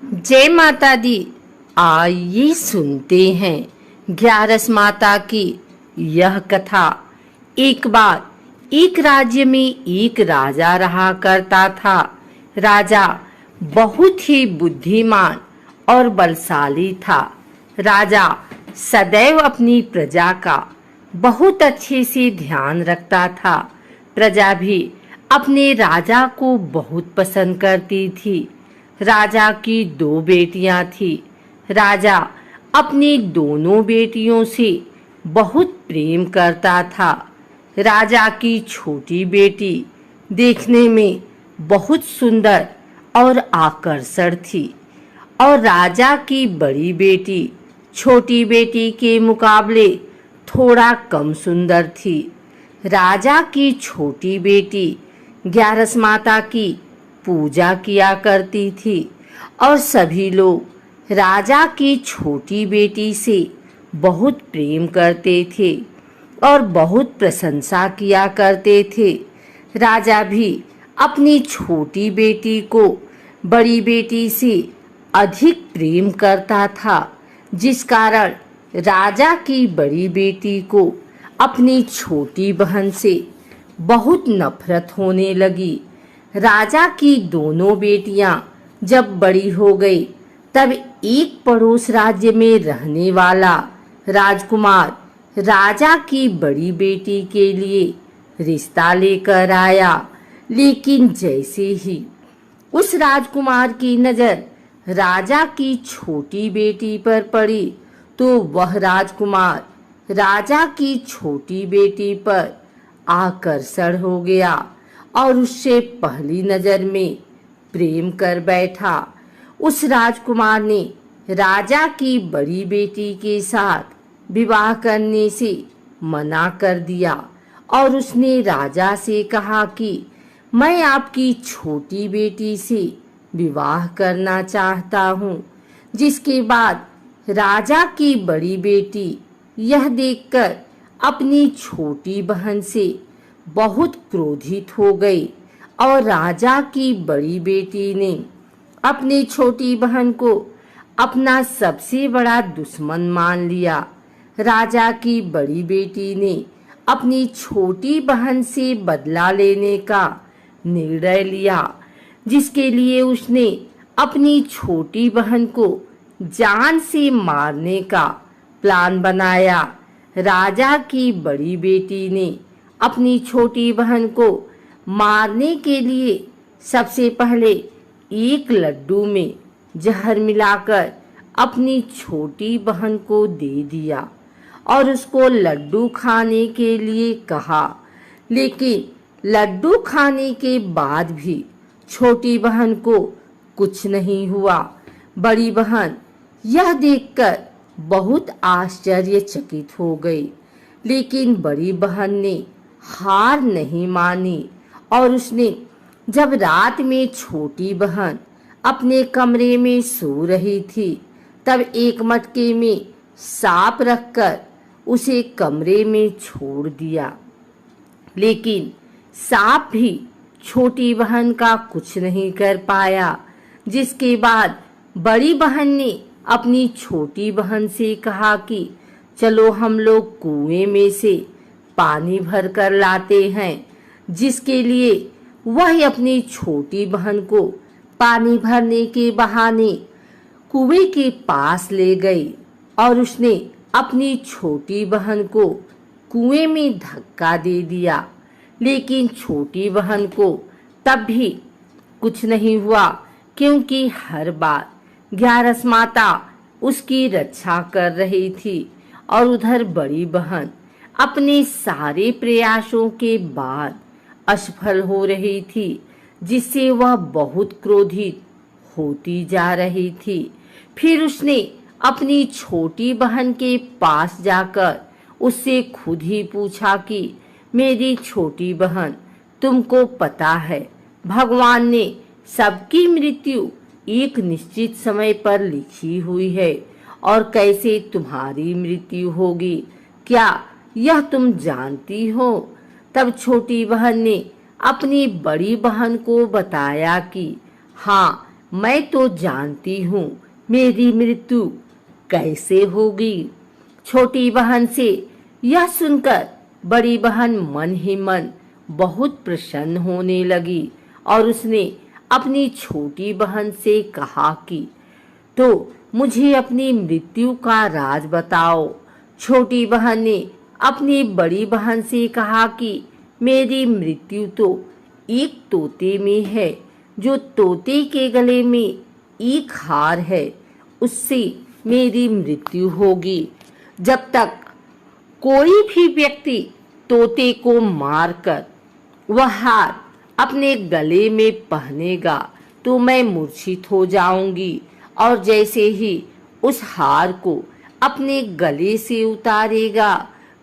जय माता दी। आइए सुनते हैं ग्यारस माता की यह कथा। एक बार एक राज्य में एक राजा रहा करता था। राजा बहुत ही बुद्धिमान और बलशाली था। राजा सदैव अपनी प्रजा का बहुत अच्छे से ध्यान रखता था। प्रजा भी अपने राजा को बहुत पसंद करती थी। राजा की दो बेटियां थी। राजा अपनी दोनों बेटियों से बहुत प्रेम करता था। राजा की छोटी बेटी देखने में बहुत सुंदर और आकर्षक थी और राजा की बड़ी बेटी छोटी बेटी के मुकाबले थोड़ा कम सुंदर थी। राजा की छोटी बेटी ग्यारस माता की पूजा किया करती थी और सभी लोग राजा की छोटी बेटी से बहुत प्रेम करते थे और बहुत प्रशंसा किया करते थे। राजा भी अपनी छोटी बेटी को बड़ी बेटी से अधिक प्रेम करता था, जिस कारण राजा की बड़ी बेटी को अपनी छोटी बहन से बहुत नफरत होने लगी। राजा की दोनों बेटियां जब बड़ी हो गई तब एक पड़ोस राज्य में रहने वाला राजकुमार राजा की बड़ी बेटी के लिए रिश्ता लेकर आया। लेकिन जैसे ही उस राजकुमार की नजर राजा की छोटी बेटी पर पड़ी तो वह राजकुमार राजा की छोटी बेटी पर आकर्षण हो गया और उससे पहली नजर में प्रेम कर बैठा। उस राजकुमार ने राजा की बड़ी बेटी के साथ विवाह करने से मना कर दिया और उसने राजा से कहा कि मैं आपकी छोटी बेटी से विवाह करना चाहता हूँ। जिसके बाद राजा की बड़ी बेटी यह देखकर अपनी छोटी बहन से बहुत क्रोधित हो गई और राजा की बड़ी बेटी ने अपनी छोटी बहन को अपना सबसे बड़ा दुश्मन मान लिया। राजा की बड़ी बेटी ने अपनी छोटी बहन से बदला लेने का निर्णय लिया, जिसके लिए उसने अपनी छोटी बहन को जान से मारने का प्लान बनाया। राजा की बड़ी बेटी ने अपनी छोटी बहन को मारने के लिए सबसे पहले एक लड्डू में जहर मिलाकर अपनी छोटी बहन को दे दिया और उसको लड्डू खाने के लिए कहा। लेकिन लड्डू खाने के बाद भी छोटी बहन को कुछ नहीं हुआ। बड़ी बहन यह देखकर बहुत आश्चर्यचकित हो गई, लेकिन बड़ी बहन ने हार नहीं मानी और उसने जब रात में छोटी बहन अपने कमरे में सो रही थी तब एक मटके में सांप रखकर उसे कमरे में छोड़ दिया। लेकिन सांप भी छोटी बहन का कुछ नहीं कर पाया। जिसके बाद बड़ी बहन ने अपनी छोटी बहन से कहा कि चलो हम लोग कुएं में से पानी भर कर लाते हैं। जिसके लिए वह अपनी छोटी बहन को पानी भरने के बहाने कुएं के पास ले गई और उसने अपनी छोटी बहन को कुएं में धक्का दे दिया। लेकिन छोटी बहन को तब भी कुछ नहीं हुआ, क्योंकि हर बार ग्यारस माता उसकी रक्षा कर रही थी और उधर बड़ी बहन अपने सारे प्रयासों के बाद असफल हो रही थी, जिससे वह बहुत क्रोधित होती जा रही थी। फिर उसने अपनी छोटी बहन के पास जाकर उससे खुद ही पूछा कि मेरी छोटी बहन, तुमको पता है भगवान ने सबकी मृत्यु एक निश्चित समय पर लिखी हुई है और कैसे तुम्हारी मृत्यु होगी, क्या यह तुम जानती हो? तब छोटी बहन ने अपनी बड़ी बहन को बताया कि हाँ, मैं तो जानती हूँ मेरी मृत्यु कैसे होगी। छोटी बहन से यह सुनकर बड़ी बहन मन ही मन बहुत प्रसन्न होने लगी और उसने अपनी छोटी बहन से कहा कि तो मुझे अपनी मृत्यु का राज बताओ। छोटी बहन ने अपनी बड़ी बहन से कहा कि मेरी मृत्यु तो एक तोते में है, जो तोते के गले में एक हार है, उससे मेरी मृत्यु होगी। जब तक कोई भी व्यक्ति तोते को मारकर वह हार अपने गले में पहनेगा तो मैं मूर्छित हो जाऊंगी, और जैसे ही उस हार को अपने गले से उतारेगा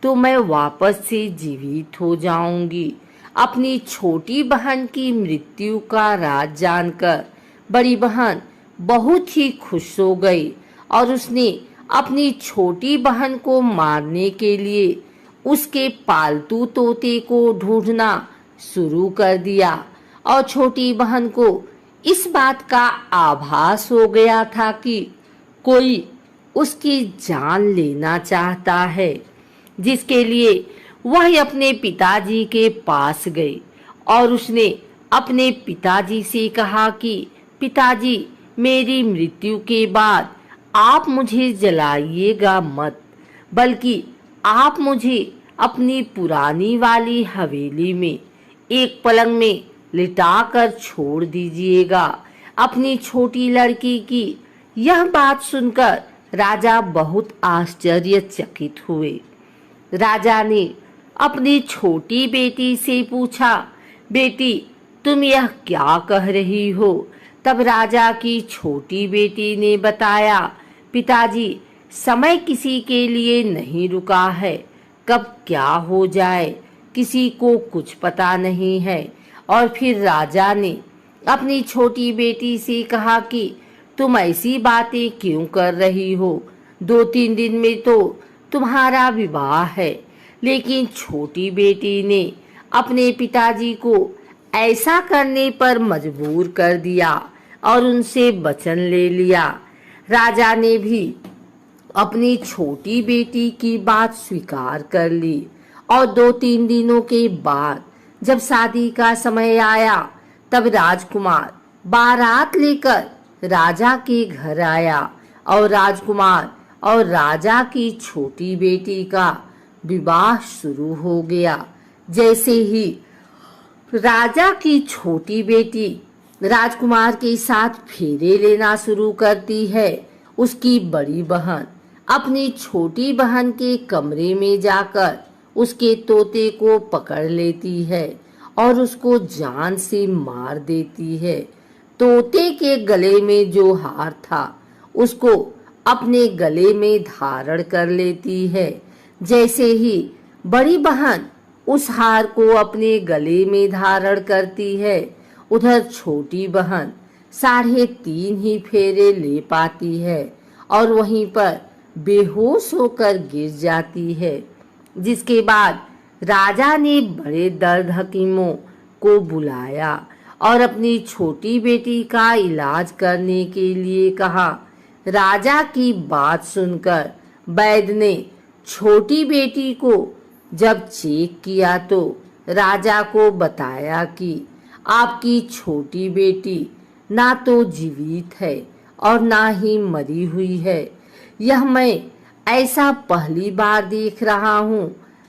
तो मैं वापस से जीवित हो जाऊंगी। अपनी छोटी बहन की मृत्यु का राज जानकर बड़ी बहन बहुत ही खुश हो गई और उसने अपनी छोटी बहन को मारने के लिए उसके पालतू तोते को ढूंढना शुरू कर दिया। और छोटी बहन को इस बात का आभास हो गया था कि कोई उसकी जान लेना चाहता है, जिसके लिए वह अपने पिताजी के पास गई और उसने अपने पिताजी से कहा कि पिताजी, मेरी मृत्यु के बाद आप मुझे जलाइएगा मत, बल्कि आप मुझे अपनी पुरानी वाली हवेली में एक पलंग में लिटाकर छोड़ दीजिएगा। अपनी छोटी लड़की की यह बात सुनकर राजा बहुत आश्चर्यचकित हुए। राजा ने अपनी छोटी बेटी से पूछा, बेटी, तुम यह क्या कह रही हो? तब राजा की छोटी बेटी ने बताया, पिताजी, समय किसी के लिए नहीं रुका है, कब क्या हो जाए किसी को कुछ पता नहीं है। और फिर राजा ने अपनी छोटी बेटी से कहा कि तुम ऐसी बातें क्यों कर रही हो? 2-3 दिन में तो तुम्हारा विवाह है। लेकिन छोटी बेटी ने अपने पिताजी को ऐसा करने पर मजबूर कर दिया और उनसे वचन ले लिया। राजा ने भी अपनी छोटी बेटी की बात स्वीकार कर ली और 2-3 दिनों के बाद जब शादी का समय आया तब राजकुमार बारात लेकर राजा के घर आया और राजकुमार और राजा की छोटी बेटी का विवाह शुरू हो गया। जैसे ही राजा की छोटी बेटी राजकुमार के साथ फेरे लेना शुरू करती है, उसकी बड़ी बहन अपनी छोटी बहन के कमरे में जाकर उसके तोते को पकड़ लेती है और उसको जान से मार देती है। तोते के गले में जो हार था उसको अपने गले में धारण कर लेती है। जैसे ही बड़ी बहन उस हार को अपने गले में धारण करती है, उधर छोटी बहन 3.5 ही फेरे ले पाती है और वहीं पर बेहोश होकर गिर जाती है। जिसके बाद राजा ने बड़े दर्द हकीमों को बुलाया और अपनी छोटी बेटी का इलाज करने के लिए कहा। राजा की बात सुनकर वैद्य ने छोटी बेटी को जब चेक किया तो राजा को बताया कि आपकी छोटी बेटी ना तो जीवित है और ना ही मरी हुई है। यह मैं ऐसा पहली बार देख रहा हूँ।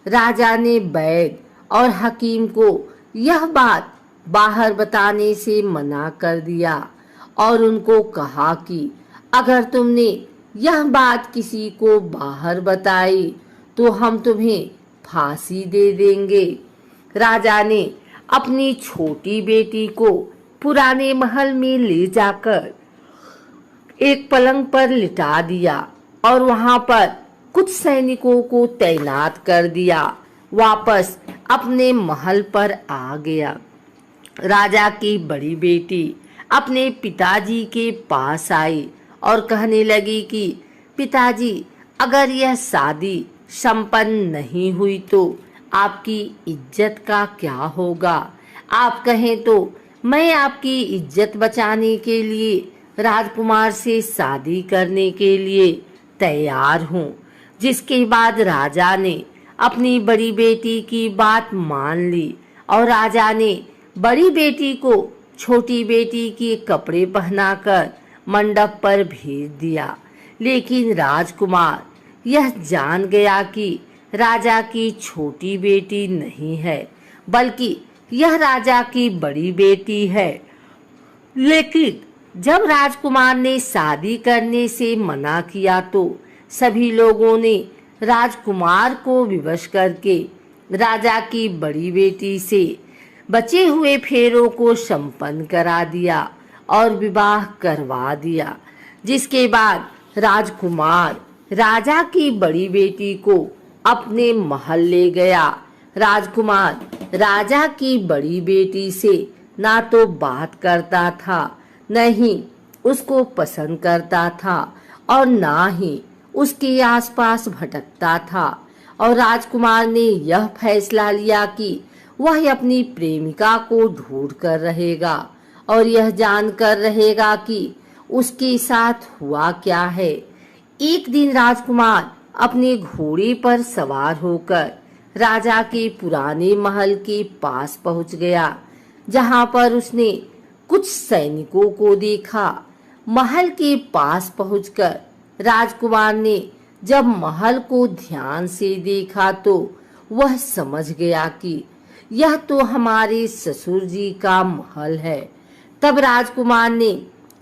राजा ने वैद्य और हकीम को यह बात बाहर बताने से मना कर दिया और उनको कहा कि अगर तुमने यह बात किसी को बाहर बताई तो हम तुम्हें फांसी दे देंगे। राजा ने अपनी छोटी बेटी को पुराने महल में ले जाकर एक पलंग पर लिटा दिया और वहां पर कुछ सैनिकों को तैनात कर दिया। वापस अपने महल पर आ गया। राजा की बड़ी बेटी अपने पिताजी के पास आई और कहने लगी कि पिताजी, अगर यह शादी संपन्न नहीं हुई तो आपकी इज्जत का क्या होगा? आप कहें तो मैं आपकी इज्जत बचाने के लिए राजकुमार से शादी करने के लिए तैयार हूँ। जिसके बाद राजा ने अपनी बड़ी बेटी की बात मान ली और राजा ने बड़ी बेटी को छोटी बेटी के कपड़े पहनाकर मंडप पर भेज दिया। लेकिन राजकुमार यह जान गया कि राजा की छोटी बेटी नहीं है, बल्कि यह राजा की बड़ी बेटी है। लेकिन जब राजकुमार ने शादी करने से मना किया तो सभी लोगों ने राजकुमार को विवश करके राजा की बड़ी बेटी से बचे हुए फेरों को संपन्न करा दिया और विवाह करवा दिया। जिसके बाद राजकुमार राजा की बड़ी बेटी को अपने महल ले गया। राजकुमार राजा की बड़ी बेटी से ना तो बात करता था, न ही उसको पसंद करता था और ना ही उसके आसपास भटकता था। और राजकुमार ने यह फैसला लिया कि वह अपनी प्रेमिका को ढूंढ कर रहेगा और यह जानकर रहेगा कि उसके साथ हुआ क्या है। एक दिन राजकुमार अपने घोड़े पर सवार होकर राजा के पुराने महल के पास पहुंच गया, जहां पर उसने कुछ सैनिकों को देखा। महल के पास पहुंचकर राजकुमार ने जब महल को ध्यान से देखा तो वह समझ गया कि यह तो हमारे ससुर जी का महल है। तब राजकुमार ने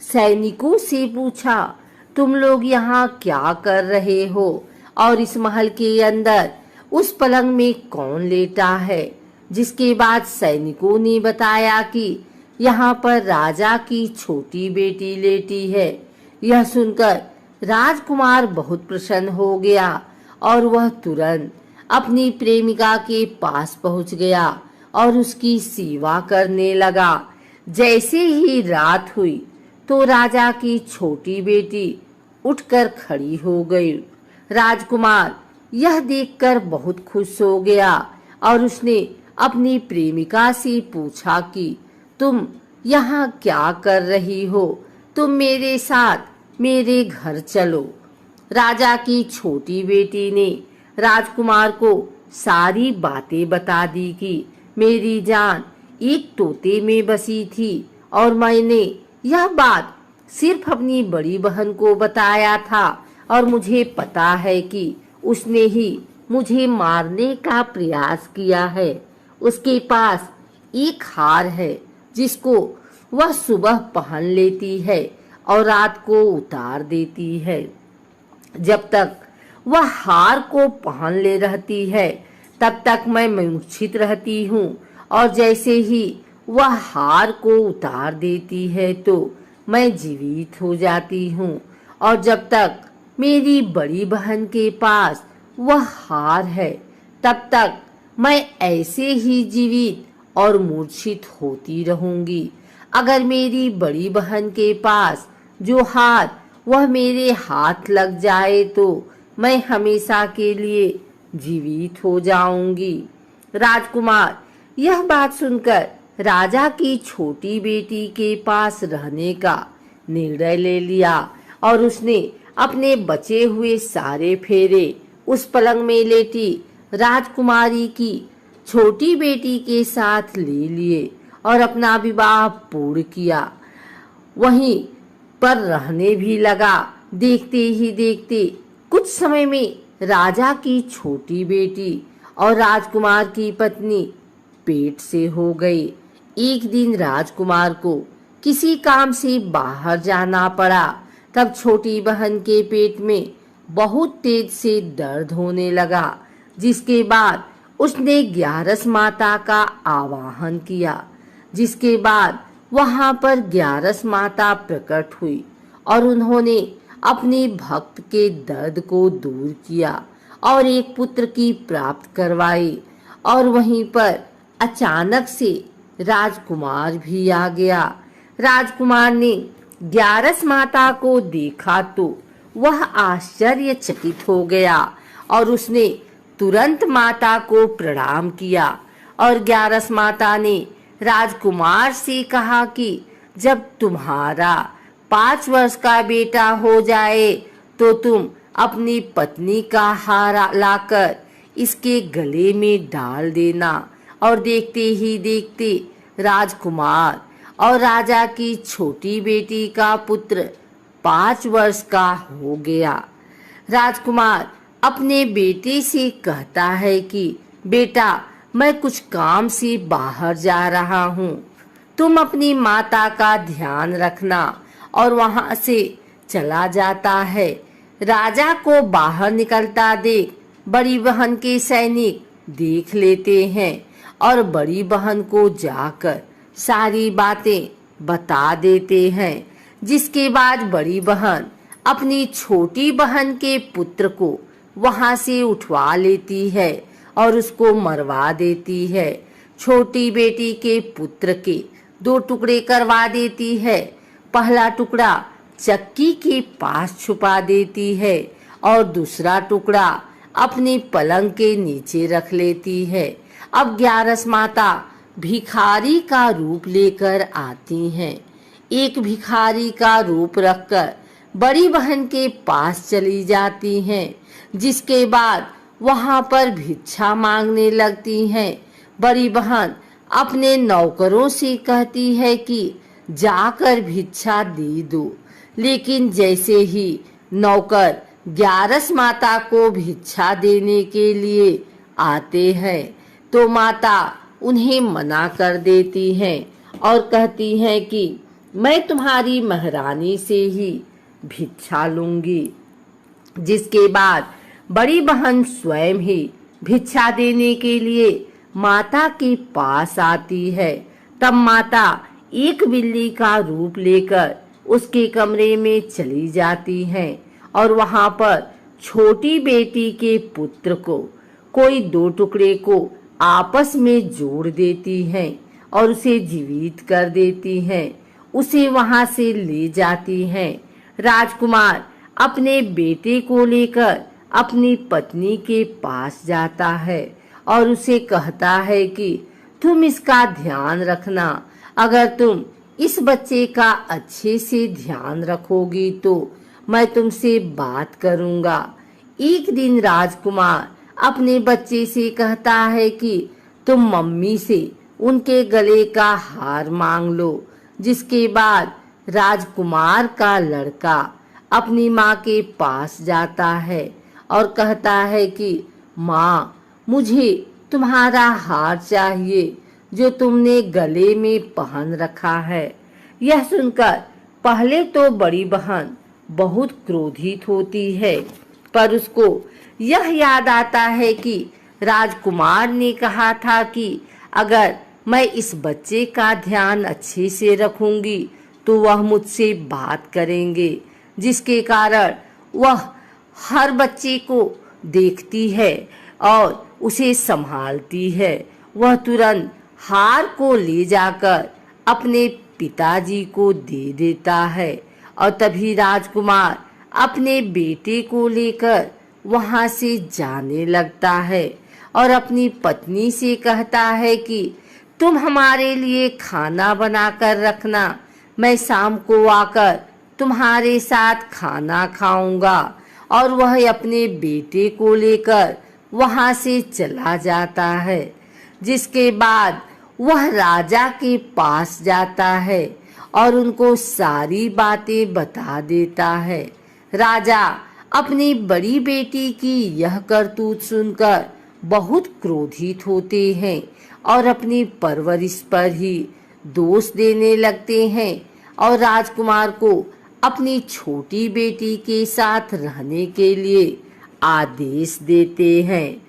सैनिकों से पूछा, तुम लोग यहाँ क्या कर रहे हो और इस महल के अंदर उस पलंग में कौन लेटा है? जिसके बाद सैनिकों ने बताया कि यहाँ पर राजा की छोटी बेटी लेटी है। यह सुनकर राजकुमार बहुत प्रसन्न हो गया और वह तुरंत अपनी प्रेमिका के पास पहुंच गया और उसकी सेवा करने लगा। जैसे ही रात हुई तो राजा की छोटी बेटी उठकर खड़ी हो गई। राजकुमार यह देखकर बहुत खुश हो गया और उसने अपनी प्रेमिका से पूछा कि तुम यहाँ क्या कर रही हो? तुम मेरे साथ मेरे घर चलो। राजा की छोटी बेटी ने राजकुमार को सारी बातें बता दी कि मेरी जान एक तोते में बसी थी और मैंने यह बात सिर्फ अपनी बड़ी बहन को बताया था और मुझे पता है कि उसने ही मुझे मारने का प्रयास किया है। उसके पास एक हार है जिसको वह सुबह पहन लेती है और रात को उतार देती है। जब तक वह हार को पहन ले रहती है तब तक मैं मूर्छित रहती हूँ और जैसे ही वह हार को उतार देती है तो मैं जीवित हो जाती हूँ। और जब तक मेरी बड़ी बहन के पास वह हार है तब तक मैं ऐसे ही जीवित और मूर्छित होती रहूंगी। अगर मेरी बड़ी बहन के पास जो हार वह मेरे हाथ लग जाए तो मैं हमेशा के लिए जीवित हो जाऊंगी। राजकुमार यह बात सुनकर राजा की छोटी बेटी के पास रहने का निर्णय ले लिया और उसने अपने बचे हुए सारे फेरे उस पलंग में लेटी राजकुमारी की छोटी बेटी के साथ ले लिए और अपना विवाह पूर्ण किया। वहीं पर रहने भी लगा। देखते ही देखते कुछ समय में राजा की छोटी बेटी और राजकुमार की पत्नी पेट से हो गई। एक दिन राजकुमार को किसी काम से बाहर जाना पड़ा। तब छोटी बहन के पेट में बहुत तेज से दर्द होने लगा, जिसके बाद उसने ग्यारस माता का आवाहन किया। जिसके बाद वहां पर ग्यारस माता प्रकट हुई और उन्होंने अपने भक्त के दर्द को दूर किया और एक पुत्र की प्राप्त करवाई। और वहीं पर अचानक से राजकुमार भी आ गया। राजकुमार ने ग्यारस माता को देखा तो वह आश्चर्यचकित हो गया और उसने तुरंत माता को प्रणाम किया। और ग्यारस माता ने राजकुमार से कहा कि जब तुम्हारा 5 वर्ष का बेटा हो जाए तो तुम अपनी पत्नी का हार लाकर इसके गले में डाल देना। और देखते ही देखते राजकुमार और राजा की छोटी बेटी का पुत्र 5 वर्ष का हो गया। राजकुमार अपने बेटे से कहता है कि बेटा, मैं कुछ काम से बाहर जा रहा हूँ, तुम अपनी माता का ध्यान रखना। और वहां से चला जाता है। राजा को बाहर निकलता देख बड़ी बहन के सैनिक देख लेते हैं और बड़ी बहन को जाकर सारी बातें बता देते हैं। जिसके बाद बड़ी बहन अपनी छोटी बहन के पुत्र को वहां से उठवा लेती है और उसको मरवा देती है। छोटी बेटी के पुत्र के 2 टुकड़े करवा देती है। पहला टुकड़ा चक्की के पास छुपा देती है और दूसरा टुकड़ा अपनी पलंग के नीचे रख लेती है। अब 11 माता भिखारी का रूप लेकर आती हैं। एक भिखारी का रूप रखकर बड़ी बहन के पास चली जाती हैं। जिसके बाद वहां पर भिक्षा मांगने लगती हैं। बड़ी बहन अपने नौकरों से कहती है कि जाकर भिक्षा दे दो, लेकिन जैसे ही नौकर 11 माता को भिक्षा देने के लिए आते हैं तो माता उन्हें मना कर देती हैं और कहती हैं कि मैं तुम्हारी महारानी से ही भिक्षा लूंगी। जिसके बाद बड़ी बहन स्वयं ही भिक्षा देने के लिए माता के पास आती है। तब माता एक बिल्ली का रूप लेकर उसके कमरे में चली जाती हैं और वहां पर छोटी बेटी के पुत्र को कोई 2 टुकड़े को आपस में जोड़ देती हैं और उसे जीवित कर देती हैं। उसे वहां से ले जाती हैं। राजकुमार अपने बेटे को लेकर अपनी पत्नी के पास जाता है और उसे कहता है कि तुम इसका ध्यान रखना। अगर तुम इस बच्चे का अच्छे से ध्यान रखोगी तो मैं तुमसे बात करूंगा। एक दिन राजकुमार अपने बच्चे से कहता है कि तुम मम्मी से उनके गले का हार मांग लो। जिसके बाद राजकुमार का लड़का अपनी माँ के पास जाता है और कहता है कि माँ, मुझे तुम्हारा हार चाहिए जो तुमने गले में पहन रखा है। यह सुनकर पहले तो बड़ी बहन बहुत क्रोधित होती है, पर उसको यह याद आता है कि राजकुमार ने कहा था कि अगर मैं इस बच्चे का ध्यान अच्छे से रखूंगी तो वह मुझसे बात करेंगे। जिसके कारण वह हर बच्चे को देखती है और उसे संभालती है। वह तुरंत हार को ले जाकर अपने पिताजी को दे देता है और तभी राजकुमार अपने बेटे को लेकर वहां से जाने लगता है और अपनी पत्नी से कहता है कि तुम हमारे लिए खाना बनाकर रखना, मैं शाम को आकर तुम्हारे साथ खाना खाऊंगा। और वह अपने बेटे को लेकर वहां से चला जाता है। जिसके बाद वह राजा के पास जाता है और उनको सारी बातें बता देता है। राजा अपनी बड़ी बेटी की यह करतूत सुनकर बहुत क्रोधित होते हैं और अपनी परवरिश पर ही दोष देने लगते हैं और राजकुमार को अपनी छोटी बेटी के साथ रहने के लिए आदेश देते हैं।